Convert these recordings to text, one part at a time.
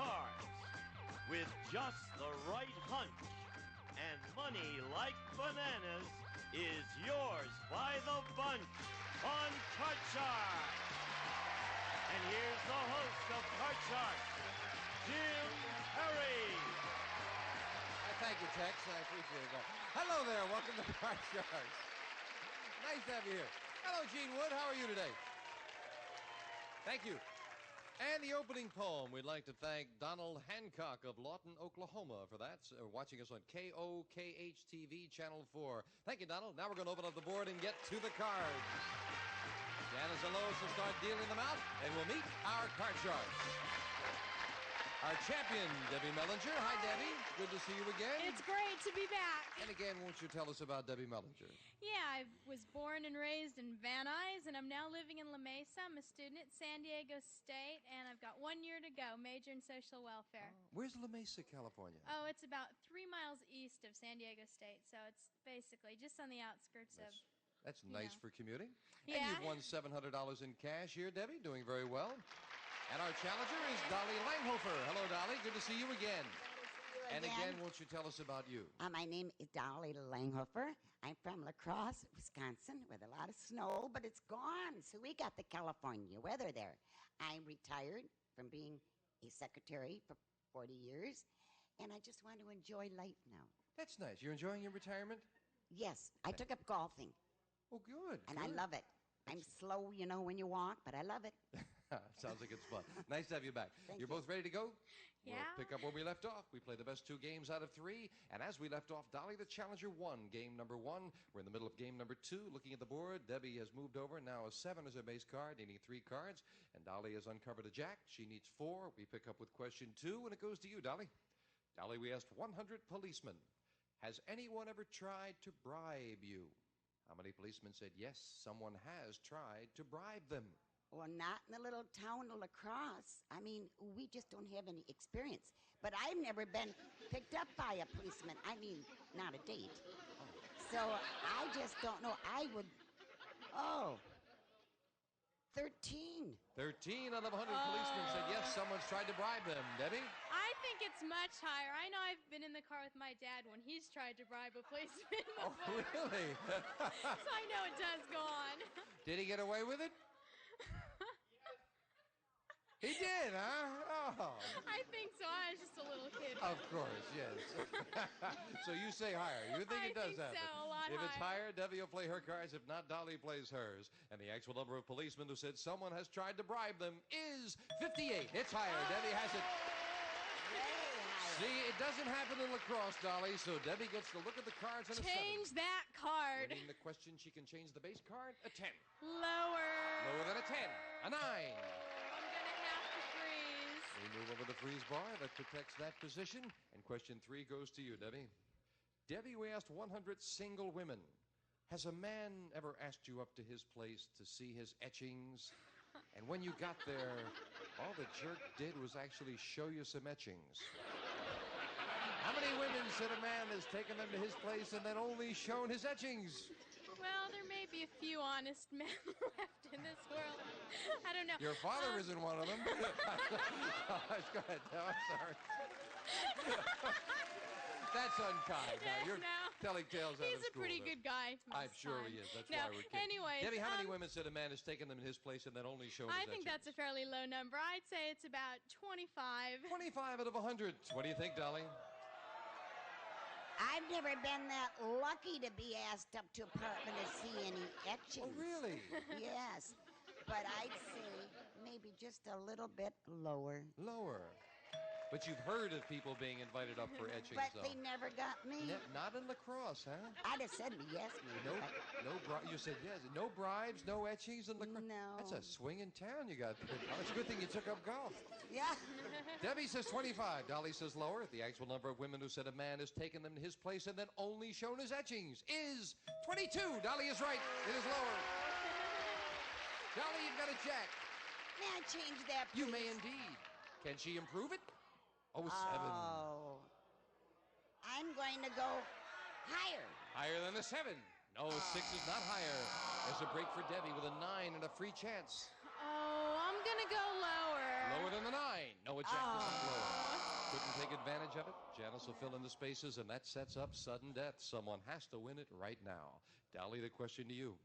cars. With just the right hunch and money like bananas is yours by the bunch on Card Shark. And here's the host of Card Shark, Jim Perry. Thank you, Tex. I appreciate that. Hello there. Welcome to Card Sharks. Nice to have you here. Hello, Gene Wood. How are you today? Thank you. And the opening poem, we'd like to thank Donald Hancock of Lawton, Oklahoma for that. Watching us on KOKH-TV, Channel 4. Thank you, Donald. Now we're going to open up the board and get to the cards. Janice and Lois will start dealing them out, and we'll meet our Card Sharks. Our champion, Debbie Mellinger. Hi, Debbie. Good to see you again. It's great to be back. And again, won't you tell us about Debbie Mellinger? Yeah, I was born and raised in Van Nuys, and I'm now living in La Mesa. I'm a student at San Diego State, and I've got 1 year to go, major in social welfare. Where's La Mesa, California? Oh, it's about 3 miles east of San Diego State, so it's basically just on the outskirts of... That's nice for commuting. Yeah. And you've won $700 in cash here, Debbie. Doing very well. And our challenger is Dolly Langhofer. Hello, Dolly. Good to see you again. And again, won't you tell us about you? My name is Dolly Langhofer. I'm from La Crosse, Wisconsin, with a lot of snow, but it's gone. So we got the California weather there. I'm retired from being a secretary for 40 years, and I just want to enjoy life now. That's nice. You're enjoying your retirement? Yes, I took up golfing. Oh, good. And I love it. I'm slow, you know, when you walk, but I love it. Sounds like it's fun. Nice to have you back. Thank You're you. both ready to go? Yeah. We'll pick up where we left off. We play the best 2 games out of 3. And as we left off, Dolly, the challenger, won game number 1. We're in the middle of game number 2. Looking at the board, Debbie has moved over. Now a 7 is her base card, needing 3 cards. And Dolly has uncovered a jack. She needs 4. We pick up with question 2, and it goes to you, Dolly. Dolly, we asked 100 policemen. Has anyone ever tried to bribe you? How many policemen said yes, someone has tried to bribe them? Well, not in the little town of La Crosse. I mean, we just don't have any experience. But I've never been picked up by a policeman. I mean, not a date. So I just don't know. I would... 13. 13 out of 100 policemen said yes, someone's tried to bribe them. Debbie? I think it's much higher. I know I've been in the car with my dad when he's tried to bribe a policeman before. Oh, really? So I know it does go on. Did he get away with it? He did, huh? Oh. I think so. I was just a little kid. Of course, yes. So you say higher. You think it does happen? So, a lot If it's higher. higher, Debbie will play her cards. If not, Dolly plays hers. And the actual number of policemen who said someone has tried to bribe them is 58. It's higher. Debbie has it. See, it doesn't happen in La Crosse, Dolly, so Debbie gets to look at the cards and Change that card. Winning the question, she can change the base card, a 10. Lower. Lower than a 10, a 9. I'm gonna have to freeze. We move over the freeze bar. That protects that position. And question 3 goes to you, Debbie. Debbie, we asked 100 single women. Has a man ever asked you up to his place to see his etchings? And when you got there, all the jerk did was actually show you some etchings. How many women said a man has taken them to his place and then only shown his etchings? Well, there may be a few honest men left in this world. I don't know. Your father isn't one of them. Go ahead. No, I'm sorry. That's unkind. Now, you're telling tales out of He's a school. pretty good guy. I'm sure he is. That's no, why we're kidding. anyways, Debbie, how many women said a man has taken them in his place and then only shown his I etchings? think that's a fairly low number. I'd say it's about 25. 25 out of 100. What do you think, Dolly? I've never been that lucky to be asked up to apartment to see any etchings. Oh, really? Yes. But I'd say maybe just a little bit lower. Lower. But you've heard of people being invited up for etchings, But though. they never got me. Not in La Crosse, huh? I'd have said yes, maybe. You said yes. No bribes, no etchings in La Crosse? No. That's a swinging town you got there. It's a good thing you took up golf. Yeah. Debbie says 25. Dolly says lower. The actual number of women who said a man has taken them to his place and then only shown his etchings is 22. Dolly is right. It is lower. Dolly, you've got a jack. May I change that, please? You may indeed. Can she improve it? Oh, 7. Oh. I'm going to go higher. Higher than a 7. No, 6 is not higher. There's a break for Debbie with a 9 and a free chance. Oh, I'm gonna go lower. Lower than the 9. No, it's Janice lower. Couldn't take advantage of it. Janice will fill in the spaces, and that sets up sudden death. Someone has to win it right now. Dolly, the question to you.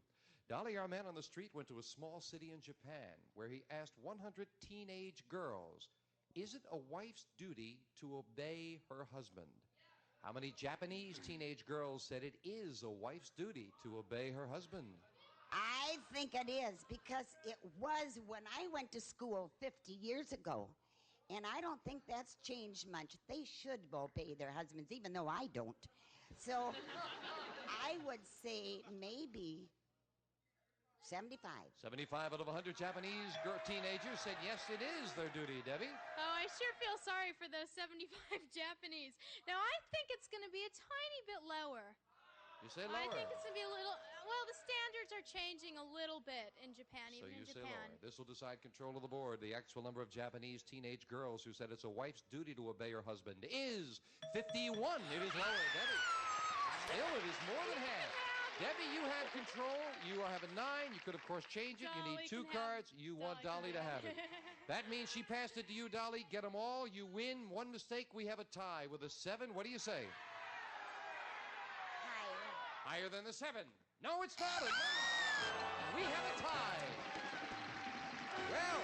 Dolly, our man on the street, went to a small city in Japan where he asked 100 teenage girls, is it a wife's duty to obey her husband? How many Japanese teenage girls said it is a wife's duty to obey her husband? I think it is, because it was when I went to school 50 years ago. And I don't think that's changed much. They should obey their husbands, even though I don't. So I would say maybe 75. 75 out of 100 Japanese teenagers said yes, it is their duty. Debbie? Oh, I sure feel sorry for those 75 Japanese. Now, I think it's going to be a tiny bit lower. You say lower? I think it's going to be a little... Well, the standards are changing a little bit in Japan, So even in you say Japan. lower. This will decide control of the board. The actual number of Japanese teenage girls who said it's a wife's duty to obey her husband is 51. It is lower. Debbie? Still, it is more than half. Debbie, you had control. You have a 9. You could, of course, change it. You need 2 cards. You want Dolly to have it. That means she passed it to you, Dolly. Get them all. You win. One mistake, we have a tie with a 7. What do you say? Higher than the 7. No, it's not. We have a tie. Well,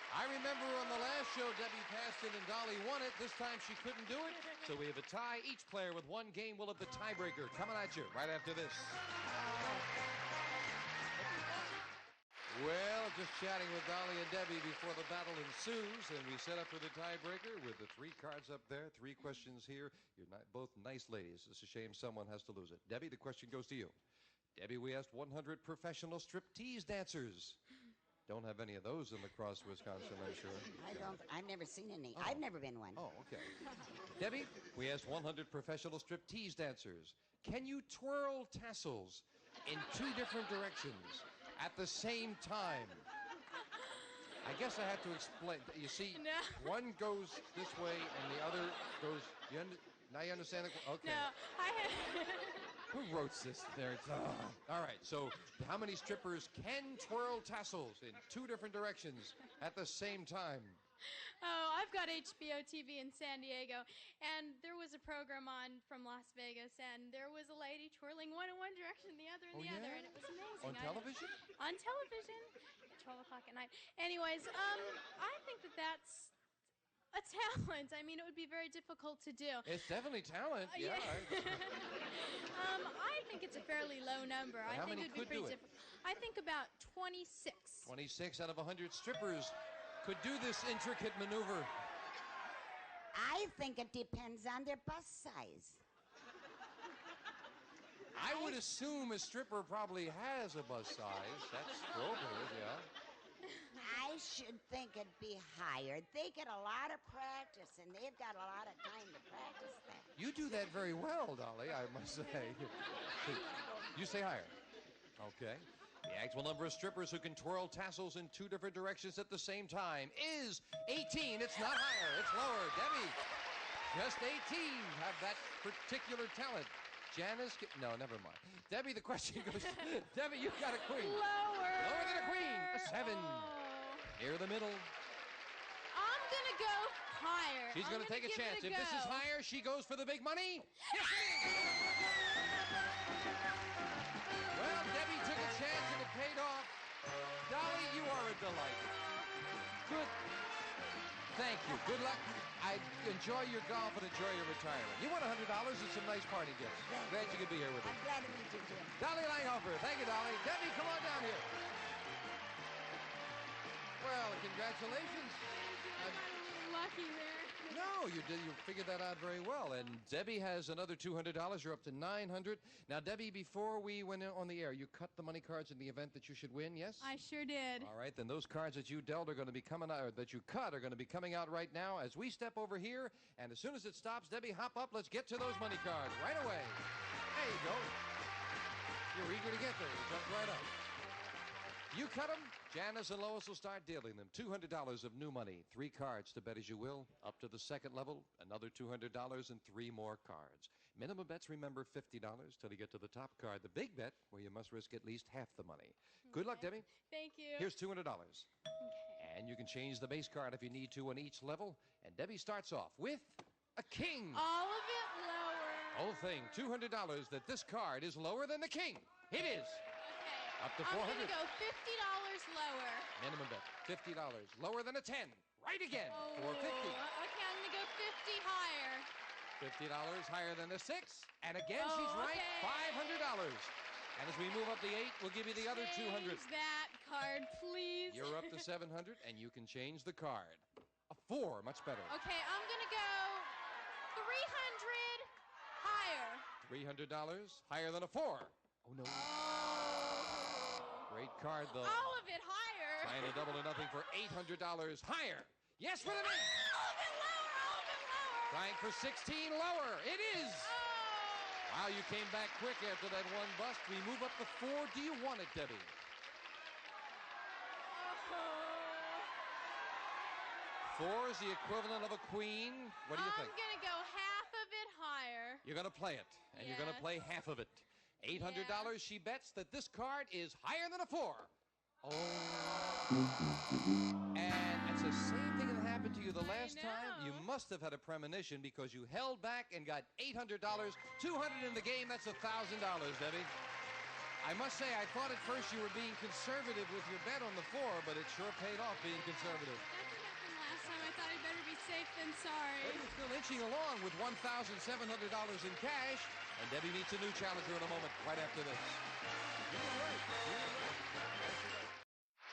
I remember on the last show, Debbie passed it and Dolly won it. This time she couldn't do it. So we have a tie. Each player with 1 game will have the tiebreaker. Coming at you right after this. Well, just chatting with Dolly and Debbie before the battle ensues, and we set up for the tiebreaker with the 3 cards up there, 3 questions here. You're both nice ladies. It's a shame someone has to lose it. Debbie, the question goes to you. Debbie, we asked 100 professional striptease dancers. Don't have any of those in La Crosse, Wisconsin, I'm sure. I've never seen any. Oh. I've never been one. Oh, okay. Debbie, we asked 100 professional striptease dancers. Can you twirl tassels in 2 different directions at the same time? I guess I have to explain. You see, No. one goes this way and the other goes... now you understand it? Okay. No, I had... Who wrote this there? All right, so how many strippers can twirl tassels in 2 different directions at the same time? Oh, I've got HBO TV in San Diego, and there was a program on from Las Vegas, and there was a lady twirling one in one direction, the other in the other, and it was amazing. On television? On television, at 12 o'clock at night. Anyways, I think that's a talent. I mean, it would be very difficult to do. It's definitely talent, yeah. I think it's a fairly low number. How many it would could be do pretty it? difficult. I think about 26. 26 out of 100 strippers could do this intricate maneuver. I think it depends on their bust size. I would assume a stripper probably has a bust size. That's appropriate, yeah. I should think it'd be higher. They get a lot of practice, and they've got a lot of time to practice that. You do that very well, Dolly, I must say. You say higher. Okay. The actual number of strippers who can twirl tassels in 2 different directions at the same time is 18. It's not higher. It's lower. Debbie, just 18 have that particular talent. Janice, no, never mind. Debbie, the question goes, Debbie, you've got a queen. Lower. Lower than a queen. A 7. Oh. Near the middle. I'm going to go higher. She's going to take a chance. If this is higher, she goes for the big money. Yes, it is. Well, Debbie took a chance and it paid off. Dolly, you are a delight. Good. Thank you. Good luck. I enjoy your golf and enjoy your retirement. You won $100 and some nice party gifts. Glad you could be here with us. I'm glad to meet you, Jim. Dolly Langhofer. Thank you, Dolly. Debbie, come on down here. Well, congratulations. I'm lucky there. No, you figured that out very well. And Debbie has another $200. You're up to $900. Now, Debbie, before we went on the air, you cut the money cards in the event that you should win, yes? I sure did. All right, then those cards that you dealt are going to be coming out, or that you cut are going to be coming out right now as we step over here. And as soon as it stops, Debbie, hop up. Let's get to those money cards right away. There you go. You're eager to get there. You jumped right up. You cut them. Janice and Lois will start dealing them. $200 of new money. 3 cards to bet as you will. Up to the second level, another $200 and 3 more cards. Minimum bets, remember, $50 till you get to the top card. The big bet, where you must risk at least half the money. Good luck, Debbie. Thank you. Here's $200. Okay. And you can change the base card if you need to on each level. And Debbie starts off with a king. All of it lower. Whole thing, $200 that this card is lower than the king. It is. Okay. Up to I'm 400. going to go $50 lower. Minimum bet, $50. Lower than a 10. Right again, Oh, 450. okay, I'm going to go 50 higher. $50 higher than the 6. And again, she's right, okay. $500. And as we move up the 8, we'll give you the other 200. Change that card, please. You're up to 700, and you can change the card. A 4, much better. Okay, I'm going to go 300 higher. $300 higher than a 4. Oh, no. Great card, though. All of it higher. Trying to double to nothing for $800 higher. Yes, with an 8. All of it lower, all of it lower. Trying for 16 lower. It is. Oh. Wow, you came back quick after that one bust. We move up to 4. Do you want it, Debbie? Oh. 4 is the equivalent of a queen. What do you think? I'm going to go half of it higher. You're going to play it, and you're going to Yes. play half of it. $800, she bets that this card is higher than a 4. Oh. And it's the same thing that happened to you the last time. You know. must have had a premonition because you held back and got $800. 200 in the game, that's $1,000, Debbie. I must say, I thought at first you were being conservative with your bet on the 4, but it sure paid off being conservative. That's what happened last time. I thought I'd better be safe than sorry. But you're still inching along with $1,700 in cash. And Debbie meets a new challenger in a moment, right after this. You're right.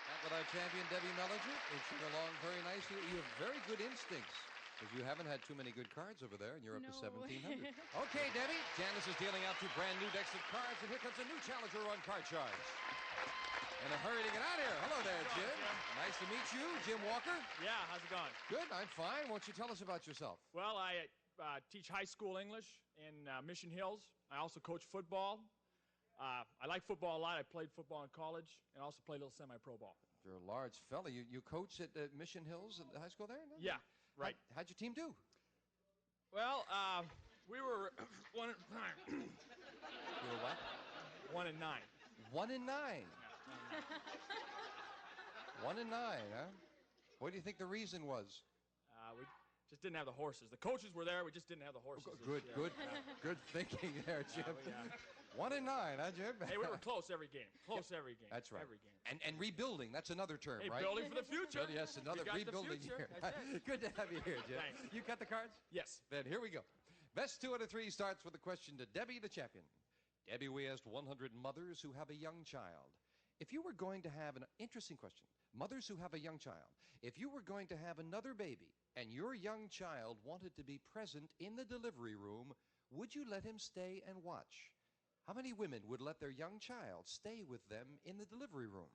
Back with our champion, Debbie Mellinger, inching along very nicely. You have very good instincts, because you haven't had too many good cards over there, and you're up to 1,700. Okay, Debbie, Janice is dealing out 2 brand new decks of cards, and here comes a new challenger on Card Sharks. In a hurry to get out of here. Hello there, Jim. Nice to meet you, Jim Walker. Yeah, how's it going? Good, I'm fine. Won't you tell us about yourself? Well, I teach high school English in Mission Hills. I also coach football. I like football a lot. I played football in college and also played a little semi-pro ball. You're a large fella. You coach at Mission Hills at the high school there? No? Yeah, right. How'd your team do? Well, we were one. You were what? 1 and 9. 1 and 9. 1 and 9, huh? What do you think the reason was? We just didn't have the horses. The coaches were there. We just didn't have the horses. Good, good, good thinking there, Jim. 1 and 9, huh, Jim? Hey, we were close every game. Close every game. That's right. Every game. And rebuilding, that's another term, Hey, right? building for the future. Good, yes, another You got the rebuilding future. year. That's it. Good to have you here, Jim. Thanks. You got the cards? Yes. Then here we go. Best 2 out of 3 starts with a question to Debbie, the champion. Debbie, we asked 100 mothers who have a young child. If you were going to have an interesting question, mothers who have a young child, if you were going to have another baby and your young child wanted to be present in the delivery room, would you let him stay and watch? How many women would let their young child stay with them in the delivery room?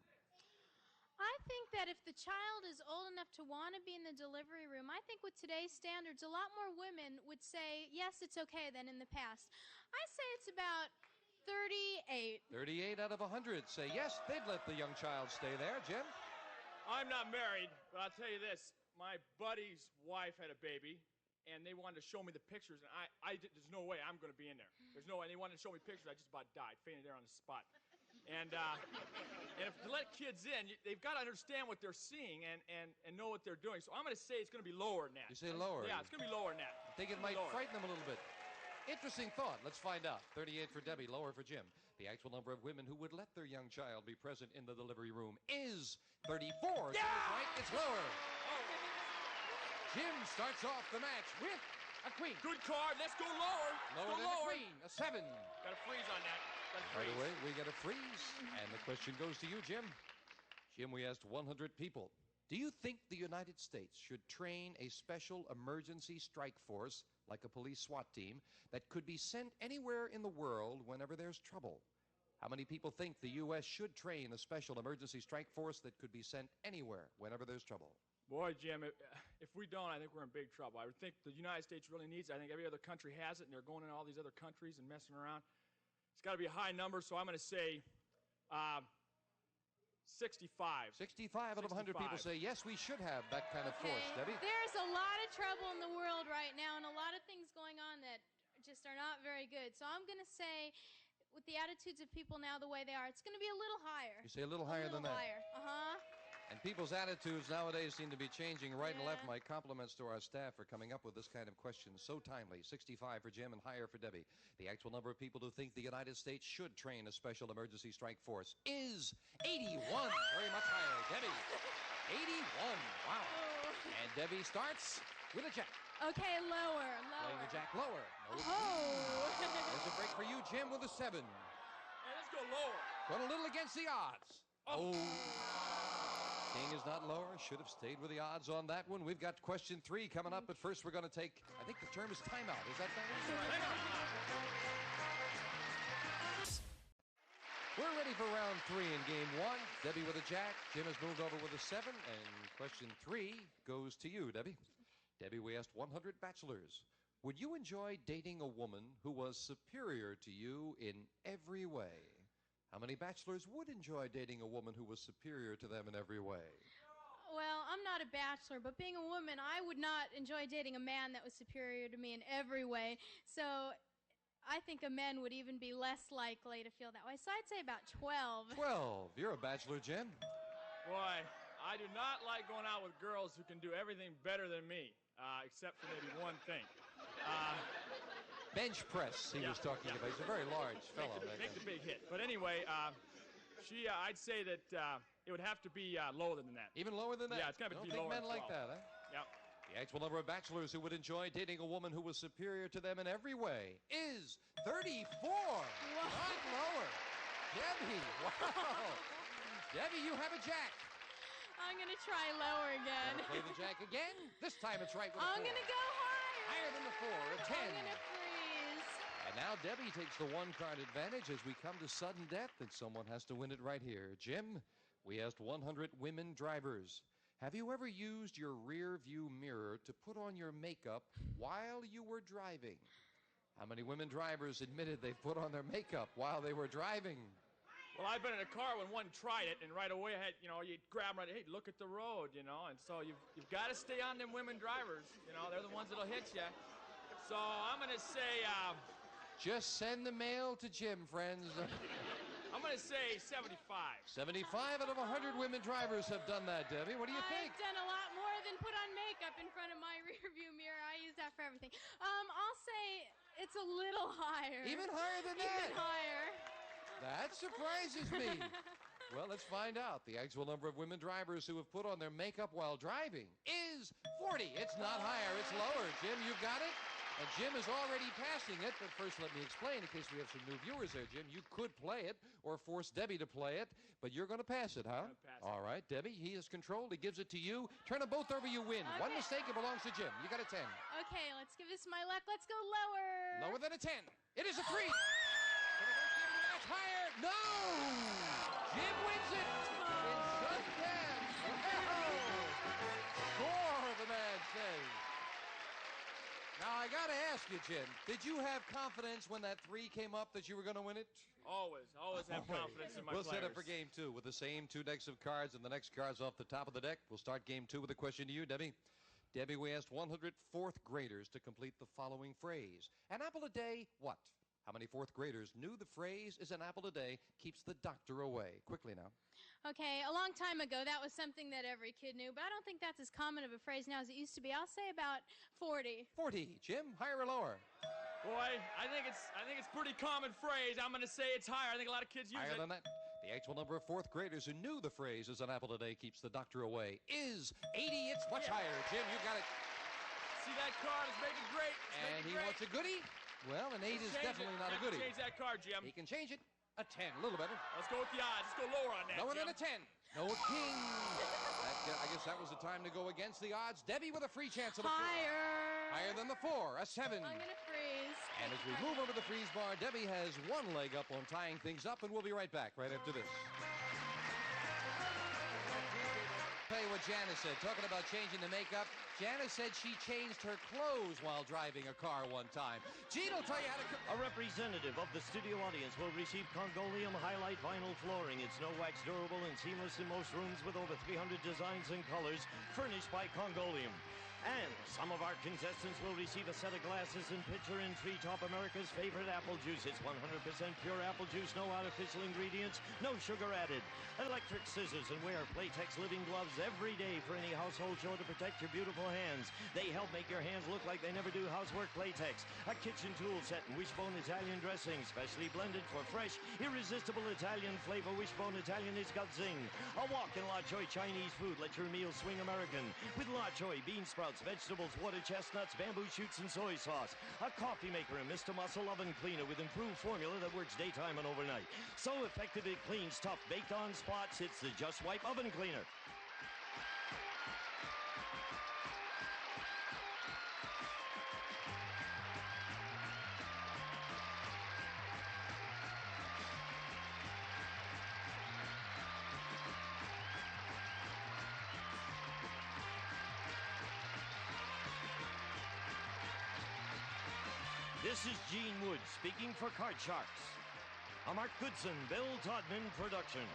I think that if the child is old enough to want to be in the delivery room, I think with today's standards, a lot more women would say, yes, it's okay than in the past. I say it's about 38. 38 out of 100 say yes, they'd let the young child stay there. Jim? I'm not married, but I'll tell you this. My buddy's wife had a baby, and they wanted to show me the pictures, and there's no way I'm going to be in there. There's no way. And they wanted to show me pictures. I just about died, fainted there on the spot. And if to let kids in, they've got to understand what they're seeing and know what they're doing. So I'm going to say it's going to be lower than that. You say lower? Yeah, it's going to be lower than that. I think it might frighten them a little bit. Interesting thought. Let's find out. 38 for Debbie, lower for Jim. The actual number of women who would let their young child be present in the delivery room is 34. Yeah! Jim's right, it's lower. Jim starts off the match with a queen. Good card. Let's go lower. Lower than lower. a queen, a 7. Got a freeze on that. Right away, we get a freeze. And the question goes to you, Jim. Jim, we asked 100 people. Do you think the United States should train a special emergency strike force, like a police SWAT team, that could be sent anywhere in the world whenever there's trouble? How many people think the U.S. should train a special emergency strike force that could be sent anywhere whenever there's trouble? Boy, Jim, if we don't, I think we're in big trouble. I would think the United States really needs it. I think every other country has it, and they're going in all these other countries and messing around. It's got to be a high number, so I'm going to say 65. 65 out of 100 people say, yes, we should have that kind of force. Debbie? There's a lot of trouble in the world right now and a lot of things going on that just are not very good. So I'm going to say, with the attitudes of people now the way they are, it's going to be a little higher. You say a little higher than that? Higher. Uh-huh. And people's attitudes nowadays seem to be changing right and left. My compliments to our staff for coming up with this kind of question. So timely. 65 for Jim and higher for Debbie. The actual number of people who think the United States should train a special emergency strike force is 81. Very much higher. Debbie, 81. Wow. And Debbie starts with a jack. Okay, lower. Playing the jack lower. No. There's a break for you, Jim, with a 7. Hey, let's go lower. Going a little against the odds. Oh. King is not lower. Should have stayed with the odds on that one. We've got question 3 coming up, but first we're going to take, I think the term is timeout. Is that right? We're ready for round 3 in game 1. Debbie with a jack. Jim has moved over with a 7. And question 3 goes to you, Debbie. Debbie, we asked 100 bachelors. Would you enjoy dating a woman who was superior to you in every way? How many bachelors would enjoy dating a woman who was superior to them in every way? Well, I'm not a bachelor, but being a woman, I would not enjoy dating a man that was superior to me in every way. So I think a man would even be less likely to feel that way. So I'd say about 12. 12. You're a bachelor, Jim. Boy, I do not like going out with girls who can do everything better than me, except for maybe one thing. Bench press, he was talking about. He's a very large fellow. Make the big hit. But anyway, I'd say that it would have to be lower than that. Even lower than that? Yeah, it's got to be lower men than 12. like that, huh? Yep. The actual number of bachelors who would enjoy dating a woman who was superior to them in every way is 34. Not lower. Debbie, wow. Debbie, you have a jack. I'm going to try lower again. Play the jack again. This time it's right with a 4. I'm going to go higher. Higher than the 4, a 10. I'm going to freeze. And now Debbie takes the 1-card advantage as we come to sudden death, and someone has to win it right here. Jim, we asked 100 women drivers. Have you ever used your rear view mirror to put on your makeup while you were driving? How many women drivers admitted they put on their makeup while they were driving? Well, I've been in a car when one tried it, and right away I had, you grab them right, hey, look at the road, and so you've got to stay on them women drivers. They're the ones that'll hit you. So I'm going to say... Just send the mail to Jim, friends. I'm going to say 75. 75 out of 100 women drivers have done that, Debbie. What do you think? I've done a lot more than put on makeup in front of my rearview mirror. I use that for everything. I'll say it's a little higher. Even higher than that? Even higher. That surprises me. Well, let's find out. The actual number of women drivers who have put on their makeup while driving is 40. It's not higher, it's lower. Jim, you've got it? And Jim is already passing it, but first let me explain in case we have some new viewers there, Jim. You could play it or force Debbie to play it, but you're going to pass it, huh? I'm gonna pass it. All right, Debbie, he is controlled. He gives it to you. Turn them both over, you win. Okay. One mistake, it belongs to Jim. You got a 10. Okay, let's give this my luck. Let's go lower. Lower than a 10. It is a 3. Higher. No! Jim wins it in sudden death. Score, the man says. Now, I got to ask you, Jim, did you have confidence when that 3 came up that you were going to win it? Always have confidence in my We'll players. set up for game 2 with the same 2 decks of cards, and the next card's off the top of the deck. We'll start game 2 with a question to you, Debbie. Debbie, we asked 100 4th graders to complete the following phrase. An apple a day, what? How many 4th graders knew the phrase is an apple a day keeps the doctor away? Quickly now. Okay, a long time ago, that was something that every kid knew, but I don't think that's as common of a phrase now as it used to be. I'll say about 40. 40. Jim, higher or lower? Boy, I think it's pretty common phrase. I'm going to say it's higher. I think a lot of kids use Higher it. than that. The actual number of 4th graders who knew the phrase is an apple a day keeps the doctor away is 80. It's much higher. Jim, you got it. See that card? It's making great. And he wants a goodie? Well, an 8 is definitely not a goodie. Change that card, Jim. He can change it. A 10, a little better. Let's go with the odds. Let's go lower on that. Lower Jim. than a 10. No, a king. I guess that was the time to go against the odds. Debbie with a free chance of a 4. Higher. Higher than the 4, a 7. I'm going to freeze. And as we move over the freeze bar, Debbie has 1 leg up on tying things up, and we'll be right back right after this. Tell you what Janice said, talking about changing the makeup. Janice said she changed her clothes while driving a car one time. Gene will tell you how to... A representative of the studio audience will receive Congolium Highlight Vinyl Flooring. It's no-wax, durable, and seamless in most rooms with over 300 designs and colors, furnished by Congolium. And some of our contestants will receive a set of glasses and pitcher in Treetop America's favorite apple juice. It's 100% pure apple juice, no artificial ingredients, no sugar added. Electric scissors and wear Playtex living gloves every day for any household chore to protect your beautiful hands. They help make your hands look like they never do housework. Playtex, a kitchen tool set and Wishbone Italian dressing, specially blended for fresh, irresistible Italian flavor. Wishbone Italian is got zing. A walk in La Choy Chinese food. Let your meal swing American. With La Choy, bean sprouts, vegetables, water chestnuts, bamboo shoots, and soy sauce. A coffee maker and Mr. Muscle oven cleaner with improved formula that works daytime and overnight. So effective it cleans tough baked on spots. It's the Just Wipe oven cleaner. This is Gene Wood speaking for Card Sharks. A Mark Goodson-Bill Todman production.